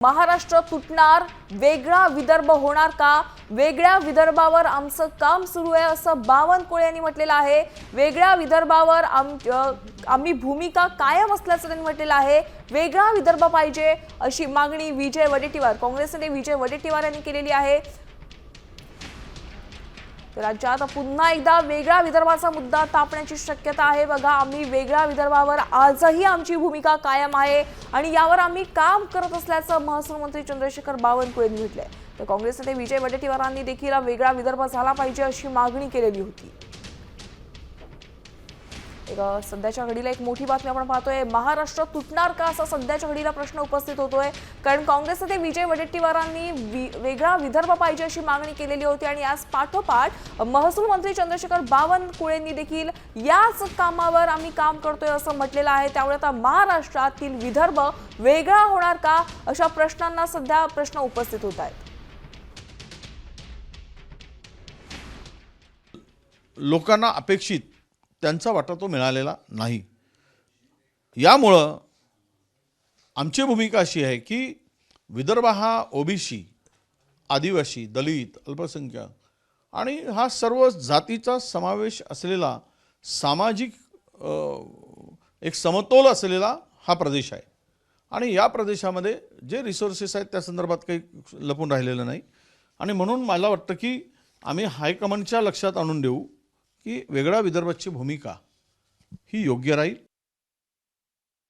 महाराष्ट्र तुटणार, वेगळा विदर्भ होणार का? वेगळ्या विदर्भावर आमचं काम सुरू आहे असं बावनकुळे यांनी म्हटलेलं आहे। वेगळ्या विदर्भावर आम्ही भूमिका कायम असल्याचं त्यांनी म्हटलेलं आहे। वेगळा विदर्भ पाहिजे अशी मागणी विजय वडेट्टीवार, काँग्रेस नेते विजय वडेट्टीवार यांनी केलेली आहे। राज्यात पुन्हा एकदा वेगळ्या विदर्भाचा मुद्दा तापण्याची शक्यता आहे। बघा, आम्ही वेगळ्या विदर्भावर आजही आमची भूमिका कायम आहे आणि यावर आम्ही काम करत असल्याचं महसूल मंत्री चंद्रशेखर बावनकुळे यांनी म्हटलंय। तर काँग्रेस नेते विजय वडेट्टीवारांनी देखील वेगळा विदर्भ झाला पाहिजे अशी मागणी केलेली होती। सध्याच्या घडीला एक मोठी बातमी आपण पाहतोय, महाराष्ट्र तुटणार का असा सध्याच्या घडीला प्रश्न उपस्थित होतोय। कारण काँग्रेस नेते विजय वडेट्टीवारांनी वेगळा विदर्भ पाहिजे अशी मागणी केलेली होती आणि आज पाठोपाठ महसूल मंत्री चंद्रशेखर बावनकुळेंनी देखील याच कामावर आम्ही काम करतोय असं म्हटलेलं आहे। त्यामुळे आता महाराष्ट्रातील विदर्भ वेगळा होणार का अशा प्रश्नांना सध्या प्रश्न उपस्थित होत आहेत। लोकांना अपेक्षित त्यांचा वाटा तो मिळालेला नाही। यामुळं आमची भूमिका अशी आहे की विदर्भ हा ओबीसी, आदिवासी, दलित, अल्पसंख्याक आणि हा सर्व जातीचा समावेश असलेला सामाजिक एक समतोल असलेला हा प्रदेश आहे आणि या प्रदेशामध्ये जे रिसोर्सेस आहेत त्या संदर्भात काही लपून राहिलेलं नाही आणि म्हणून मला वाटतं की आम्ही हायकमांडच्या लक्षात आणून देऊ की वेगळ्या विदर्भाची भूमिका ही योग्य राहील।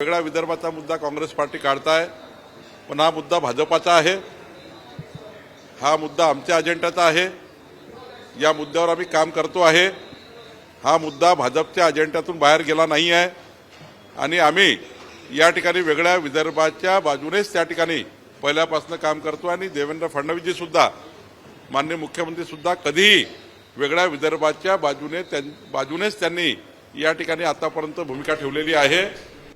वेगळ्या विदर्भाचा मुद्दा काँग्रेस पार्टी काढताय, पण हा मुद्दा भाजपाचा आहे, हा मुद्दा आमच्या अजेंड्याचा आहे, या मुद्द्यावर आम्ही काम करतो आहे। हा मुद्दा भाजपच्या अजेंड्यातून बाहेर गेला नाही आहे आणि आम्ही या ठिकाणी वेगळ्या विदर्भाच्या बाजूनेच त्या ठिकाणी पहिल्यापासून काम करतो आणि देवेंद्र फडणवीसजी सुद्धा, माननीय मुख्यमंत्री सुद्धा कधीही वेगळ्या विदर्भाच्या बाजूनेच त्यांनी या ठिकाणी आतापर्यंत भूमिका ठेवलेली आहे।